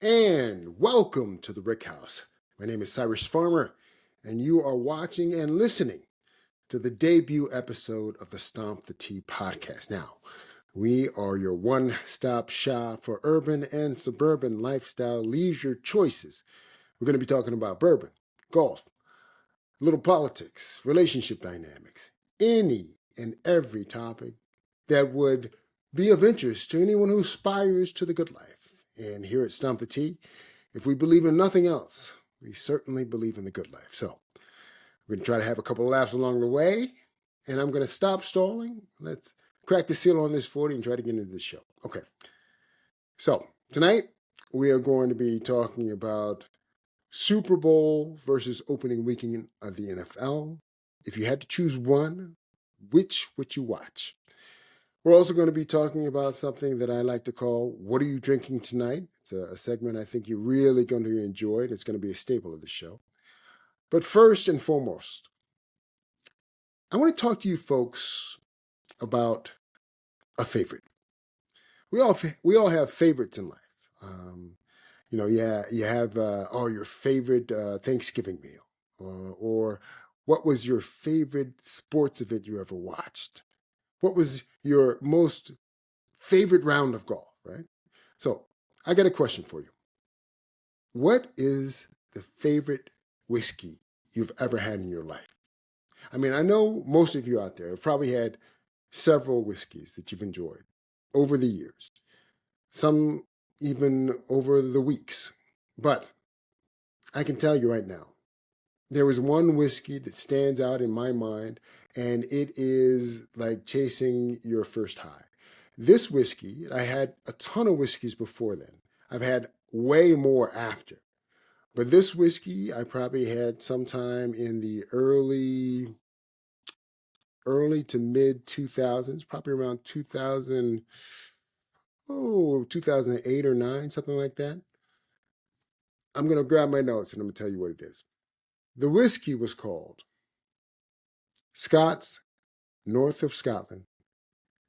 And welcome to the Rick House. My name is Cyrus Farmer, and you are watching and listening to the debut episode of the Stomp the Tee Podcast. Now, we are your one-stop shop for urban and suburban lifestyle leisure choices. We're going to be talking about bourbon, golf, a little politics, relationship dynamics, any and every topic that would be of interest to anyone who aspires to the good life. And here at Stomp the Tee, if we believe in nothing else, we certainly believe in the good life. So we're going to try to have a couple of laughs along the way, and I'm going to stop stalling. Let's crack the seal on this 40 and try to get into the show. Okay. So tonight we are going to be talking about Super Bowl versus opening weekend of the NFL. If you had to choose one, which would you watch? We're also going to be talking about something that I like to call What Are You Drinking Tonight? It's a segment I think you're really going to enjoy, and it's going to be a staple of the show. But first and foremost, I want to talk to you folks about a favorite. We all have favorites in life. You have your favorite Thanksgiving meal, or what was your favorite sports event you ever watched? What was your most favorite round of golf, right? So I got a question for you. What is the favorite whiskey you've ever had in your life? I mean, I know most of you out there have probably had several whiskeys that you've enjoyed over the years, some even over the weeks. But I can tell you right now, there is one whiskey that stands out in my mind, and it is like chasing your first high. This whiskey, I had a ton of whiskeys before then. I've had way more after. But this whiskey I probably had sometime in the early to mid 2000s, probably around 2008 or 9, something like that. I'm going to grab my notes and I'm going to tell you what it is. The whiskey was called Scott's North of Scotland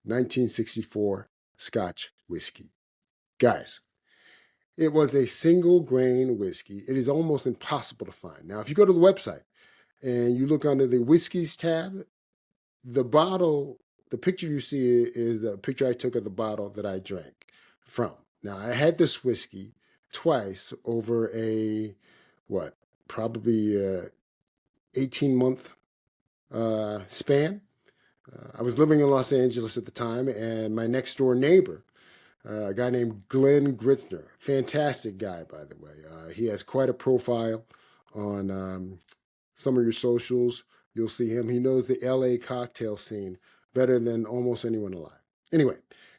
1964 Scotch whiskey. Guys, it was a single grain whiskey. It is almost impossible to find. Now, if you go to the website and you look under the whiskeys tab, the bottle, the picture you see is the picture I took of the bottle that I drank from. Now, I had this whiskey twice over probably 18-month span. I was living in Los Angeles at the time, and my next door neighbor, a guy named Glenn Gritzner, fantastic guy, by the way. He has quite a profile on some of your socials. You'll see him. He knows the LA cocktail scene better than almost anyone alive. Anyway,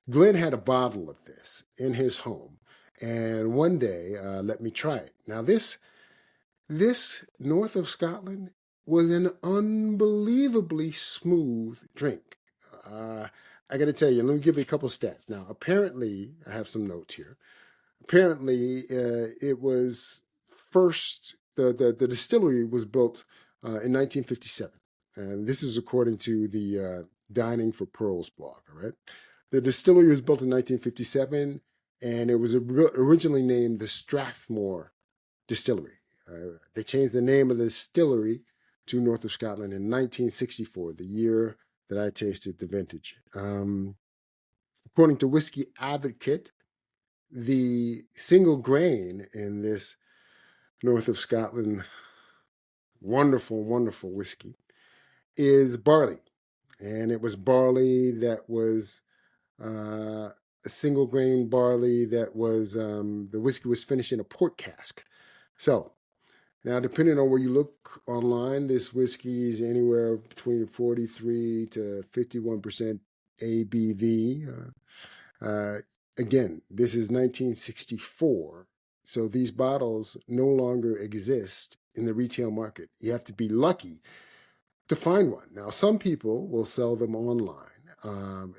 Glenn had a bottle of this in his home, and one day let me try it. Now, this North of Scotland was an unbelievably smooth drink. I got to tell you, let me give you a couple stats. Now, apparently, I have some notes here. Apparently, it was first, the distillery was built in 1957. And this is according to the Dining for Pearls blog, all right? The distillery was built in 1957, and it was originally named the Strathmore Distillery. They changed the name of the distillery to North of Scotland in 1964, the year that I tasted the vintage. According to Whiskey Advocate, the single grain in this North of Scotland wonderful, wonderful whiskey is barley. And it was barley that was a single grain barley that was, the whiskey was finished in a port cask. So, now, depending on where you look online, this whiskey is anywhere between 43 to 51% ABV. Again, this is 1964, so these bottles no longer exist in the retail market. You have to be lucky to find one. Now, some people will sell them online.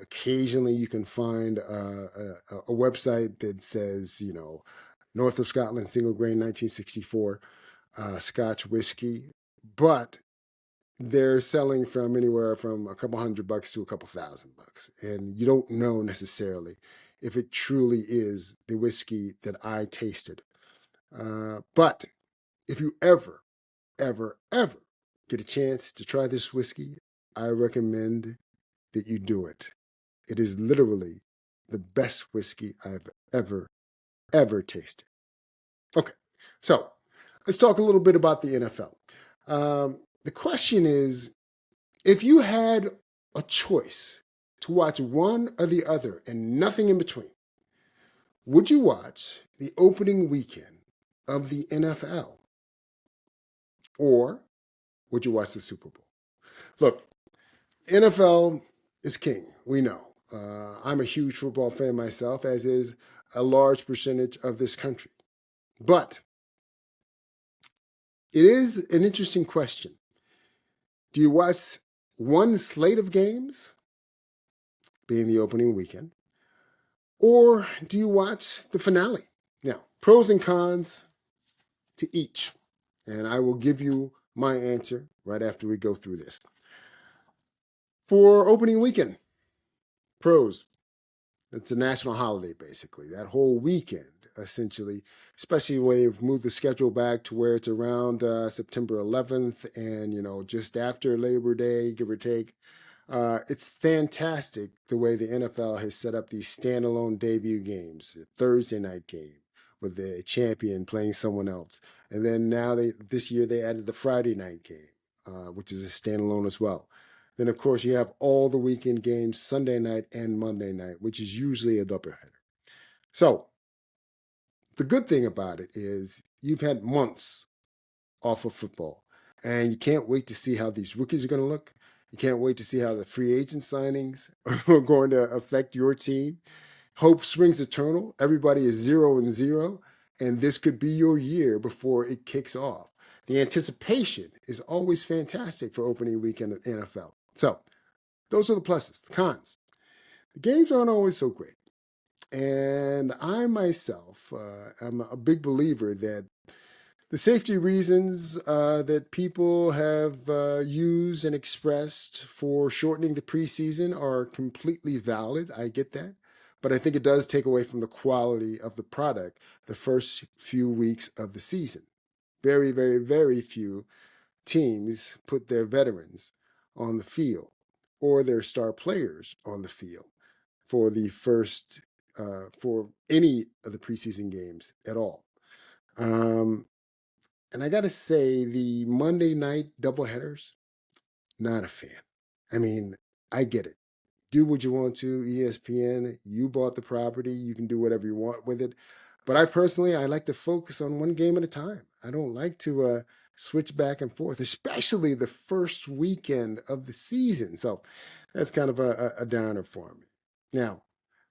Occasionally, you can find a website that says, North of Scotland single grain 1964 Scotch whiskey, but they're selling from anywhere from a couple $100 to a couple $1,000, and you don't know necessarily if it truly is the whiskey that I tasted. But if you ever, ever get a chance to try this whiskey, I recommend that you do it. It is literally the best whiskey I've ever tasted. Okay, so let's talk a little bit about the NFL. The question is, if you had a choice to watch one or the other and nothing in between, would you watch the opening weekend of the NFL or would you watch the Super Bowl? Look, NFL is king. We know. I'm a huge football fan myself, as is a large percentage of this country. But it is an interesting question. Do you watch one slate of games, being the opening weekend, or do you watch the finale? Now, pros and cons to each. And I will give you my answer right after we go through this. For opening weekend, pros. It's a national holiday, basically. That whole weekend, essentially, especially when you've moved the schedule back to where it's around September 11th and, just after Labor Day, give or take. It's fantastic the way the NFL has set up these standalone debut games, a Thursday night game with the champion playing someone else. And then now this year they added the Friday night game, which is a standalone as well. Then, of course, you have all the weekend games, Sunday night and Monday night, which is usually a doubleheader. So the good thing about it is you've had months off of football, and you can't wait to see how these rookies are going to look. You can't wait to see how the free agent signings are going to affect your team. Hope springs eternal. Everybody is 0-0, and this could be your year before it kicks off. The anticipation is always fantastic for opening weekend of NFL. So those are the pluses. The cons. The games aren't always so great. And I myself am a big believer that the safety reasons that people have used and expressed for shortening the preseason are completely valid. I get that. But I think it does take away from the quality of the product the first few weeks of the season. Very, very, very few teams put their veterans on the field or their star players on the field for the first, for any of the preseason games at all. And I got to say, the Monday night doubleheaders, not a fan. I mean, I get it. Do what you want to, ESPN. You bought the property. You can do whatever you want with it. But I like to focus on one game at a time. I don't like to switch back and forth, especially the first weekend of the season. So that's kind of a downer for me. Now,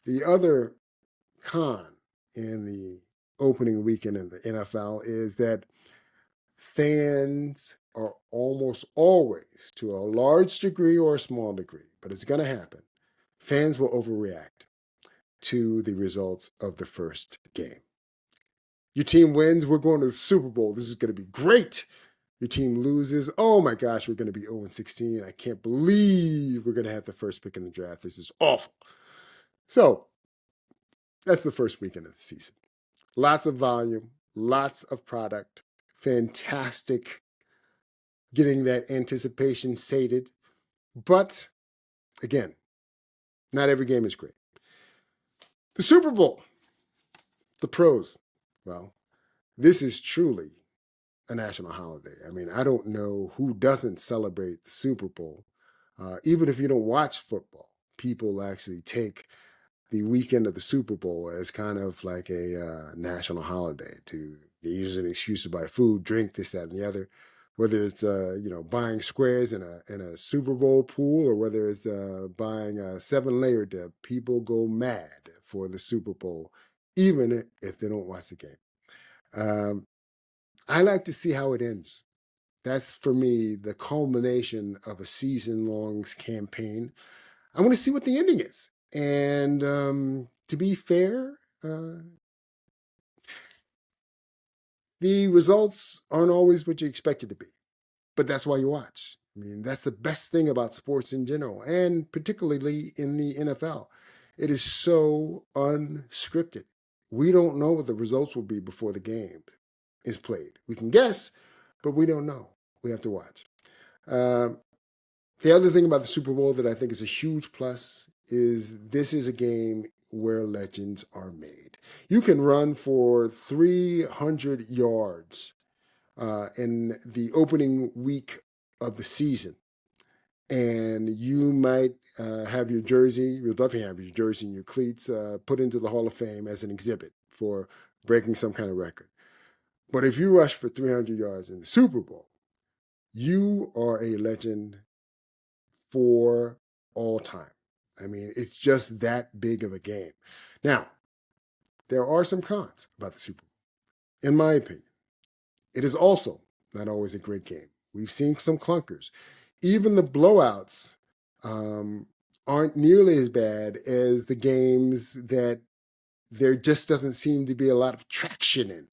the other con in the opening weekend of the NFL is that fans are almost always, to a large degree or a small degree, but it's going to happen, fans will overreact to the results of the first game. Your team wins, we're going to the Super Bowl. This is going to be great. Your team loses, oh my gosh, we're going to be 0-16. I can't believe we're going to have the first pick in the draft. This is awful. So that's the first weekend of the season. Lots of volume, lots of product, fantastic getting that anticipation sated. But again, not every game is great. The Super Bowl, the pros. Well, this is truly a national holiday. I mean, I don't know who doesn't celebrate the Super Bowl. Even if you don't watch football, people actually take the weekend of the Super Bowl as kind of like a national holiday. They use an excuse to buy food, drink, this, that, and the other. Whether it's buying squares in a Super Bowl pool, or whether it's buying a 7-layer dip, people go mad for the Super Bowl, even if they don't watch the game. I like to see how it ends. That's, for me, the culmination of a season-long campaign. I want to see what the ending is. And to be fair, the results aren't always what you expect it to be. But that's why you watch. I mean, that's the best thing about sports in general, and particularly in the NFL, It is so unscripted. We don't know what the results will be before the game is played. We can guess, but we don't know. We have to watch. The other thing about the Super Bowl that I think is a huge plus is this is a game where legends are made. You can run for 300 yards in the opening week of the season, and you might have your jersey, you'll definitely have your jersey and your cleats put into the Hall of Fame as an exhibit for breaking some kind of record. But if you rush for 300 yards in the Super Bowl, you are a legend for all time. I mean, it's just that big of a game. Now, there are some cons about the Super Bowl. In my opinion, it is also not always a great game. We've seen some clunkers. Even the blowouts aren't nearly as bad as the games that there just doesn't seem to be a lot of traction in.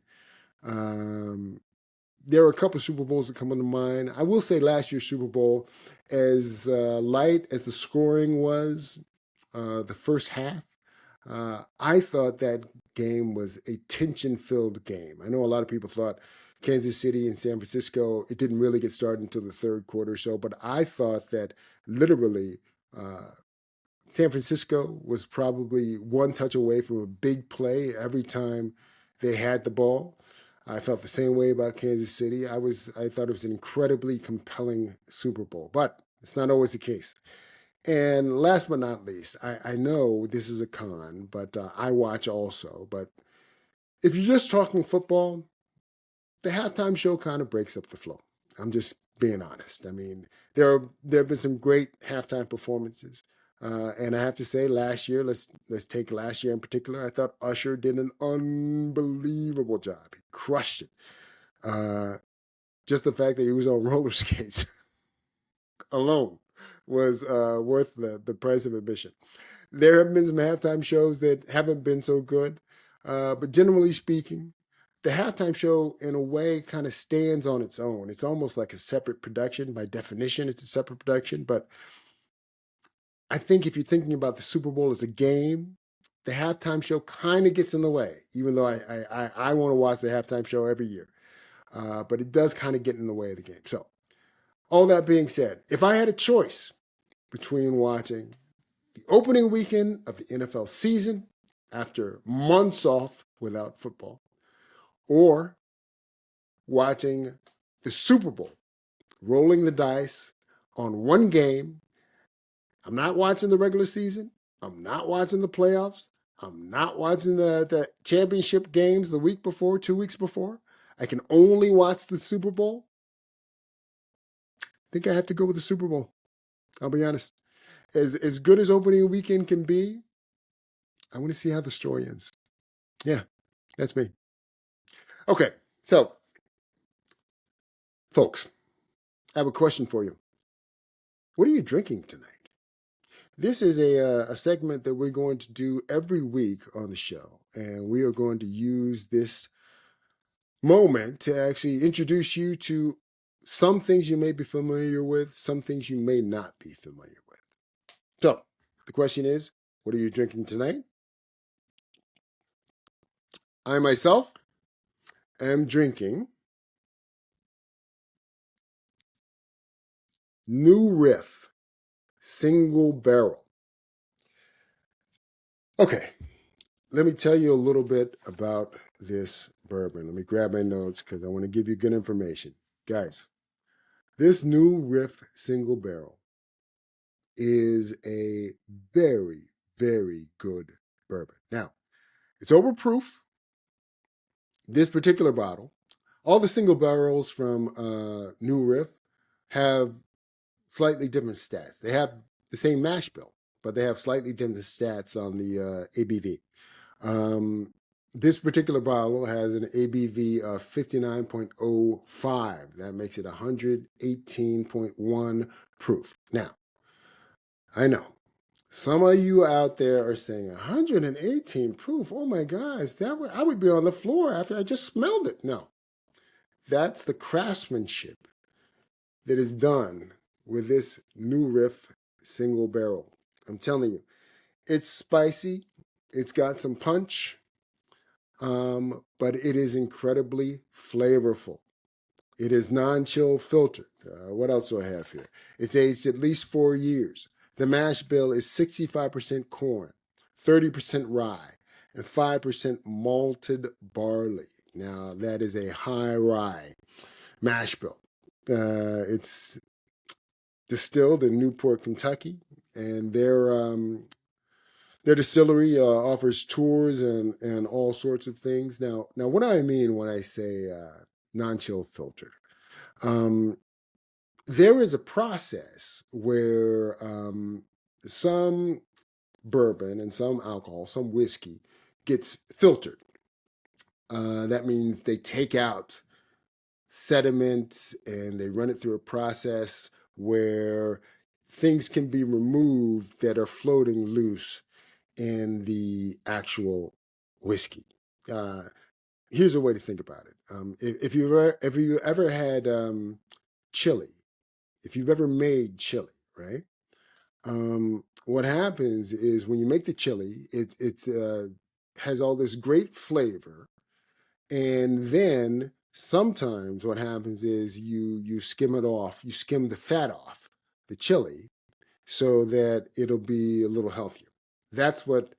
There are a couple of Super Bowls that come into mind. I will say last year's Super Bowl, as light as the scoring was, the first half, I thought that game was a tension-filled game. I know a lot of people thought Kansas City and San Francisco, it didn't really get started until the third quarter or so, but I thought that literally San Francisco was probably one touch away from a big play every time they had the ball. I felt the same way about Kansas City. I thought it was an incredibly compelling Super Bowl, but it's not always the case. And last but not least, I know this is a con, but I watch also. But if you're just talking football, the halftime show kind of breaks up the flow. I'm just being honest. I mean, there have been some great halftime performances. And I have to say, last year, let's take last year in particular. I thought Usher did an unbelievable job. He crushed it. Just the fact that he was on roller skates alone was worth the price of admission. There have been some halftime shows that haven't been so good, but generally speaking, the halftime show, in a way, kind of stands on its own. It's almost like a separate production. By definition, it's a separate production, but I think if you're thinking about the Super Bowl as a game, the halftime show kind of gets in the way, even though I want to watch the halftime show every year. But it does kind of get in the way of the game. So, all that being said, if I had a choice between watching the opening weekend of the NFL season after months off without football, or watching the Super Bowl, rolling the dice on one game, I'm not watching the regular season. I'm not watching the playoffs. I'm not watching the championship games the week before, 2 weeks before. I can only watch the Super Bowl. I think I have to go with the Super Bowl. I'll be honest. As good as opening weekend can be, I want to see how the story ends. Yeah, that's me. Okay, so, folks, I have a question for you. What are you drinking tonight? This is a segment that we're going to do every week on the show, and we are going to use this moment to actually introduce you to some things you may be familiar with, some things you may not be familiar with. So, the question is, what are you drinking tonight? I myself am drinking New Riff Single Barrel. Okay, let me tell you a little bit about this bourbon. Let me grab my notes because I want to give you good information. Guys, this New Riff Single Barrel is a very, very good bourbon. Now, it's overproof. This particular bottle, all the single barrels from New Riff have slightly different stats. They have the same mash bill, but they have slightly different stats on the ABV. This particular bottle has an ABV of 59.05. That makes it 118.1 proof. Now, I know some of you out there are saying 118 proof. Oh my gosh, I would be on the floor after I just smelled it. No, that's the craftsmanship that is done with this New Riff single barrel. I'm telling you, It's spicy. It's got some punch, but it is incredibly flavorful. It is non-chill filtered. What else do I have here? It's aged at least 4 years. The mash bill is 65% corn, 30% rye, and 5% malted barley. Now, that is a high rye mash bill. It's distilled in Newport, Kentucky, and their distillery offers tours and all sorts of things. Now, what do I mean when I say non-chill filtered? Um, there is a process where some bourbon and some alcohol, some whiskey, gets filtered. That means they take out sediment and they run it through a process where things can be removed that are floating loose in the actual whiskey. Uh, Here's a way to think about it. If you ever had chili, if you've ever made chili, right? What happens is when you make the chili, it has all this great flavor, and then sometimes what happens is you skim it off, you skim the fat off the chili, so that it'll be a little healthier. That's what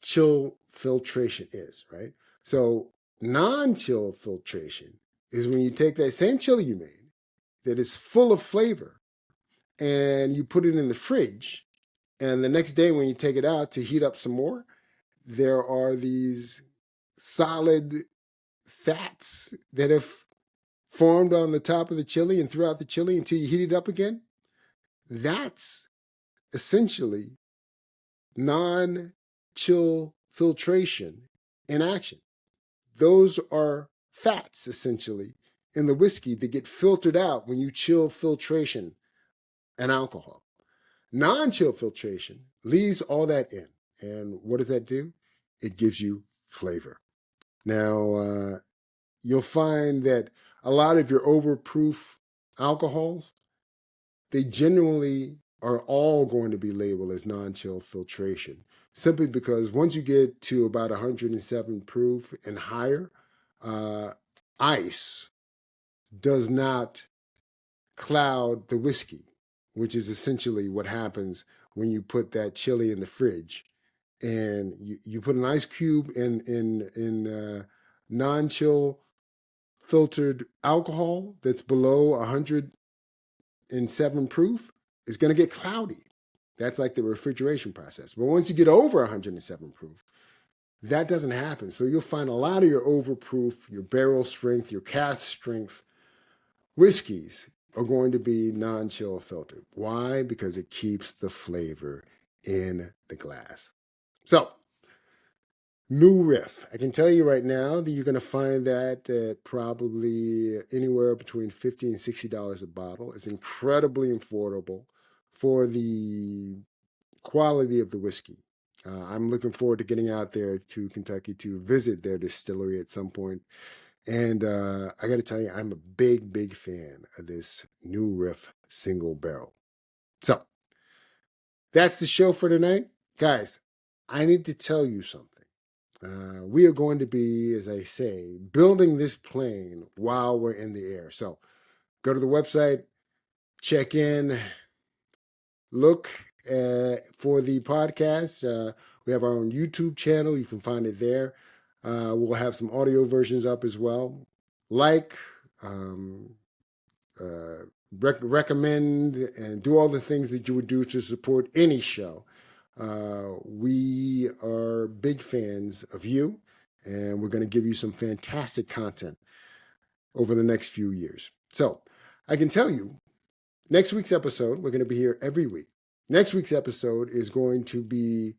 chill filtration is, right? So non-chill filtration is when you take that same chili you made that is full of flavor and you put it in the fridge, and the next day when you take it out to heat up some more, there are these solid fats that have formed on the top of the chili and throughout the chili until you heat it up again. That's essentially non-chill filtration in action. Those are fats, essentially, in the whiskey that get filtered out when you chill filtration and alcohol. Non-chill filtration leaves all that in. And what does that do? It gives you flavor. Now, you'll find that a lot of your overproof alcohols, they generally are all going to be labeled as non-chill filtration, simply because once you get to about 107 proof and higher, ice does not cloud the whiskey, which is essentially what happens when you put that chili in the fridge and you put an ice cube in non-chill filtered alcohol that's below 107 proof, it's going to get cloudy. That's like the refrigeration process. But once you get over 107 proof, that doesn't happen. So you'll find a lot of your overproof, your barrel strength, your cask strength whiskeys are going to be non-chill filtered. Why? Because it keeps the flavor in the glass. So, new riff. I can tell you right now that you're going to find that at probably anywhere between $50 and $60 a bottle. It's incredibly affordable for the quality of the whiskey. I'm looking forward to getting out there to Kentucky to visit their distillery at some point. And I got to tell you, I'm a big, big fan of this New Riff single barrel. So that's the show for tonight. Guys, I need to tell you something. We are going to be, as I say, building this plane while we're in the air. So go to the website, check in, look for the podcast. We have our own YouTube channel. You can find it there. We'll have some audio versions up as well. Like, recommend, and do all the things that you would do to support any show. We are big fans of you, and we're going to give you some fantastic content over the next few years. So I can tell you, next week's episode, we're going to be here every week. Next week's episode is going to be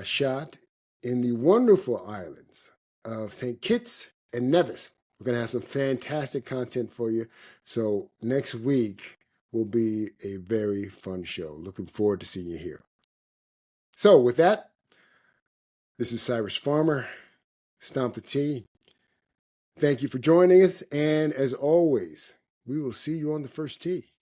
shot in the wonderful islands of St. Kitts and Nevis. We're going to have some fantastic content for you. So next week will be a very fun show. Looking forward to seeing you here. So with that, this is Cyrus Farmer, Stomp the Tee. Thank you for joining us. And as always, we will see you on the first tee.